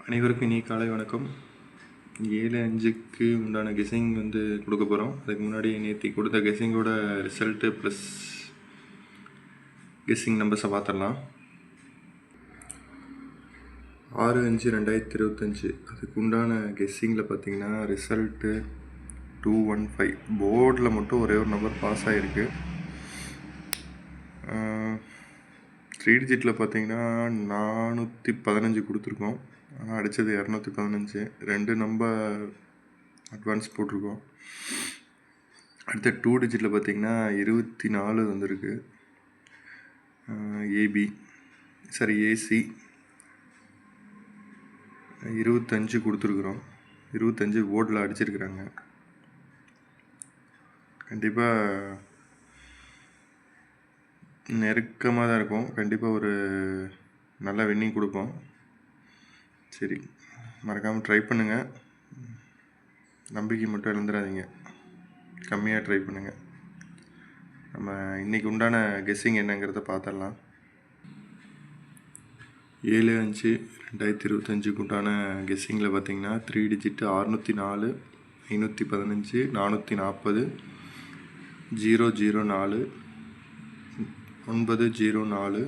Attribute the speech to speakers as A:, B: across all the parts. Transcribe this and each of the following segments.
A: அனைவருக்கும் இனி காலை வணக்கம். 7:05க்கு உண்டான கெஸ்ஸிங் கொடுக்க போகிறோம். அதுக்கு முன்னாடி நேற்று கொடுத்த கெஸ்ஸிங்கோட ரிசல்ட்டு ப்ளஸ் கெஸ்ஸிங் நம்பர்ஸை பார்த்துடலாம். 6/5/2025 அதுக்கு உண்டான கெஸ்ஸிங்கில் பார்த்தீங்கன்னா ரிசல்ட்டு 215. போர்டில் மட்டும் ஒரே ஒரு நம்பர் பாஸ் ஆகிருக்கு. 3 டிஜிட்டில் பார்த்தீங்கன்னா 415 கொடுத்துருக்கோம். ஆனால் அடித்தது 215. 2 நம்பர் அட்வான்ஸ் போட்டிருக்கோம். அடுத்த 2 டிஜிட்டில் பார்த்தீங்கன்னா 24 வந்திருக்கு. ஏசி 25 கொடுத்துருக்குறோம். 25 போர்டில் அடிச்சிருக்கிறாங்க. கண்டிப்பாக நெருக்கமாக தான் இருக்கும். கண்டிப்பாக ஒரு நல்ல வின்னிங் கொடுப்போம். சரி, மறக்காமல் ட்ரை பண்ணுங்கள். நம்பிக்கை மட்டும் இழந்துடாதீங்க. கம்மியாக ட்ரை பண்ணுங்கள். நம்ம இன்றைக்கி உண்டான கெஸ்ஸிங் என்னங்கிறத பார்த்துடலாம். 7/5/2025 உண்டான கெஸ்ஸிங்கில் பார்த்தீங்கன்னா 3 டிஜிட்டு 604, 515, 440, 004, 904,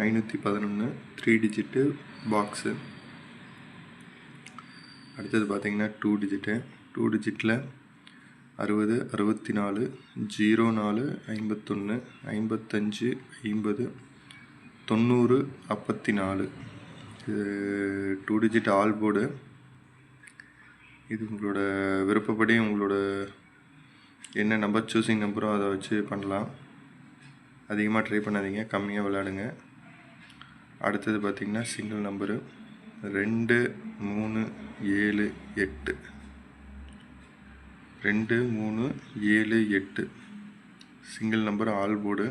A: 511, 3 டிஜிட்டு பாக்ஸு. அடுத்தது பார்த்தீங்கன்னா 2 டிஜிட்டில் 60, 64, 04, 51, 55, 50, 90, 54. இது 2 டிஜிட் ஆல் போர்டு. இது உங்களோட விருப்பப்படி உங்களோட என்ன நம்பர் சூஸிங் நம்பரோ அதை வச்சு பண்ணலாம். அதிகமாக ட்ரை பண்ணாதீங்க, கம்மியாக விளையாடுங்க. அடுத்தது பார்த்திங்கன்னா single number 2, 3, 7, 8. 2, 3, 7, 8 single number all board.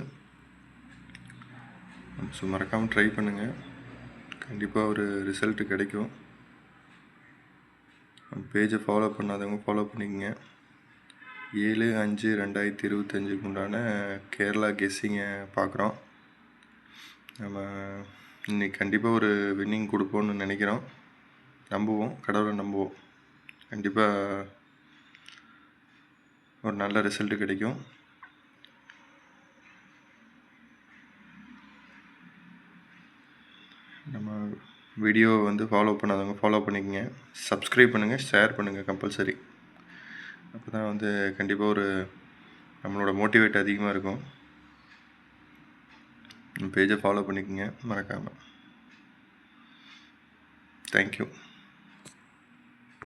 A: So மறக்காமல் ட்ரை பண்ணுங்கள். கண்டிப்பாக ஒரு ரிசல்ட்டு கிடைக்கும். பேஜை ஃபாலோ பண்ணாதவங்க ஃபாலோ பண்ணிக்கங்க. 7/5/2025 உண்டான கேரளா கெஸ்ஸிங்கை பார்க்குறோம். நம்ம இன்றைக்கி கண்டிப்பாக ஒரு வின்னிங் கொடுப்போம்னு நினைக்கிறோம். நம்புவோம், கடவுளை நம்புவோம். கண்டிப்பாக ஒரு நல்ல ரிசல்ட்டு கிடைக்கும். நம்ம வீடியோ ஃபாலோ பண்ணாதவங்க ஃபாலோ பண்ணிக்கங்க. சப்ஸ்கிரைப் பண்ணுங்கள், ஷேர் பண்ணுங்கள் கம்பல்சரி. அப்போ தான் கண்டிப்பாக ஒரு நம்மளோட மோட்டிவேட் அதிகமாக இருக்கும். பேஜை ஃபாலோ பண்ணிக்கோங்க மறக்காமல். தேங்க்யூ.